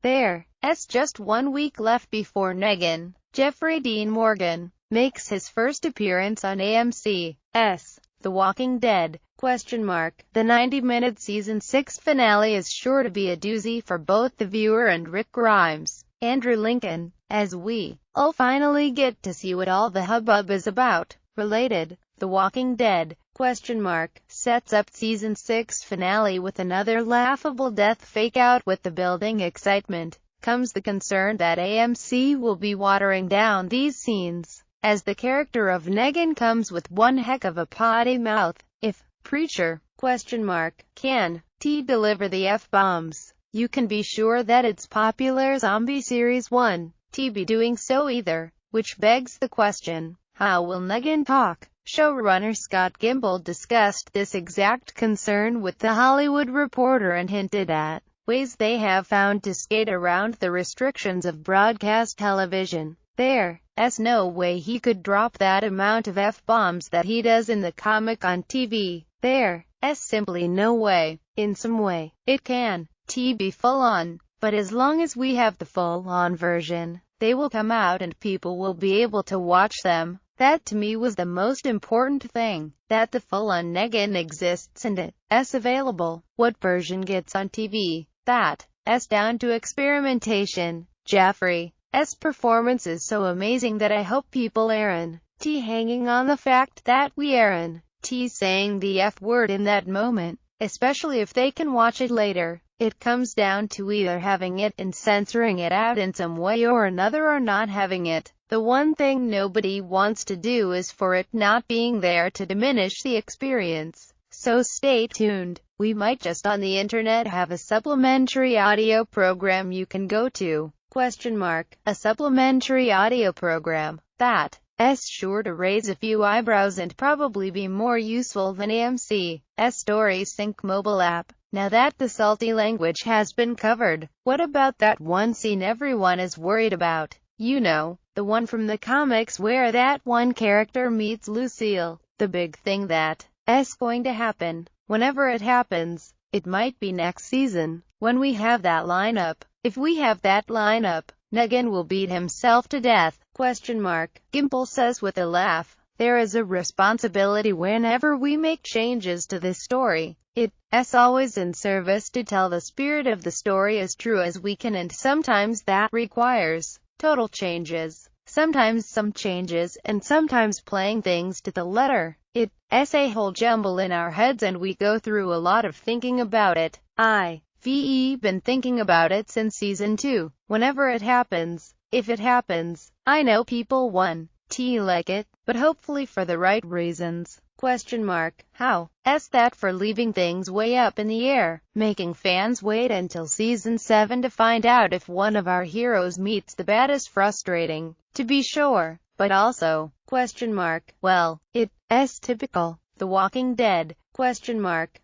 There's just 1 week left before Negan, Jeffrey Dean Morgan, makes his first appearance on AMC's The Walking Dead. The 90-minute season 6 finale is sure to be a doozy for both the viewer and Rick Grimes, Andrew Lincoln, as we all finally get to see what all the hubbub is about. Related, The Walking Dead, sets up season 6 finale with another laughable death fake-out. With the building excitement comes the concern that AMC will be watering down these scenes, as the character of Negan comes with one heck of a potty mouth. If Preacher can deliver the F-bombs, you can be sure that its popular zombie series won't be doing so either, which begs the question, how will Negan talk? Showrunner Scott Gimple discussed this exact concern with The Hollywood Reporter and hinted at ways they have found to skate around the restrictions of broadcast television. There's no way he could drop that amount of F-bombs that he does in the comic on TV. There's simply no way. In some way, it can be full-on, but as long as we have the full-on version, they will come out and people will be able to watch them. That to me was the most important thing, that the full-on Negan exists and it's available. What version gets on TV? That's down to experimentation. Jeffrey's performance is so amazing that I hope people aren't hanging on the fact that we aren't saying the F word in that moment, especially if they can watch it later. It comes down to either having it and censoring it out in some way or another, or not having it. The one thing nobody wants to do is for it not being there to diminish the experience. So stay tuned. We might just on the internet have a supplementary audio program you can go to. A supplementary audio program that's sure to raise a few eyebrows and probably be more useful than AMC's Story Sync mobile app. Now that the salty language has been covered, what about that one scene everyone is worried about? You know, the one from the comics where that one character meets Lucille. The big thing that's going to happen, whenever it happens, it might be next season, when we have that lineup. If we have that lineup, Negan will beat himself to death. Gimple says with a laugh, there is a responsibility whenever we make changes to this story. It's always in service to tell the spirit of the story as true as we can, and sometimes that requires total changes, sometimes some changes, and sometimes playing things to the letter. It's a whole jumble in our heads and we go through a lot of thinking about it. I've been thinking about it since season 2. Whenever it happens, if it happens, I know people won't like it, but hopefully for the right reasons. How's that for leaving things way up in the air, making fans wait until season 7 to find out if one of our heroes meets the baddest? Frustrating, to be sure, but also, well, it's typical. The Walking Dead,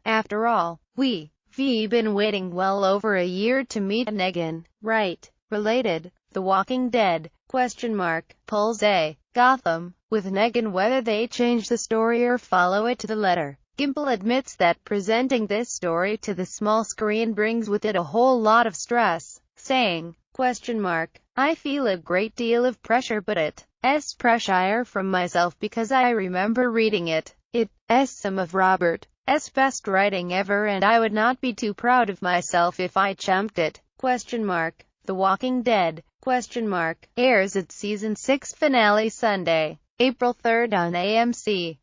after all, we've been waiting well over a year to meet Negan, right? Related, The Walking Dead, pulls a Gotham, with Negan. Whether they change the story or follow it to the letter. Gimple admits that presenting this story to the small screen brings with it a whole lot of stress, saying, I feel a great deal of pressure, but it's pressure from myself because I remember reading it's some of Robert's best writing ever and I would not be too proud of myself if I chumped it. The Walking Dead, airs its season 6 finale Sunday, April 3rd on AMC.